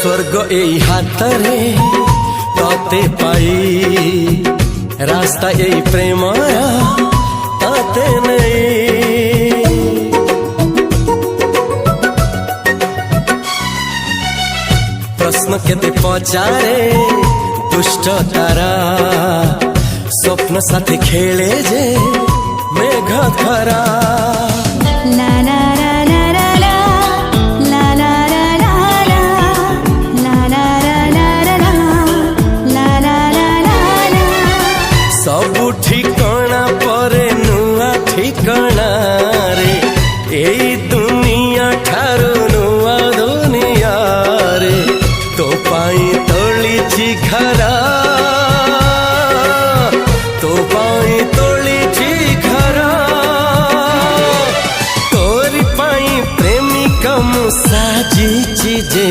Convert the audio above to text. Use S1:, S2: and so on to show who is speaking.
S1: स्वर्ग एई हातरे तते पाई रास्ता एई प्रेमया तते नहीं। प्रश्न केते पचारे दुष्ट तारा स्वप्न साथी खेले जे मेघ खरा। सबु ठिकाना परे नुआ ठिकाना रे एई दुनिया ठारू नुआ दुनिया रे। तो पाई तोलिछि घरा तो पाई तोलिछि घरा तोरी पाई प्रेमिका मु साजिछि जे।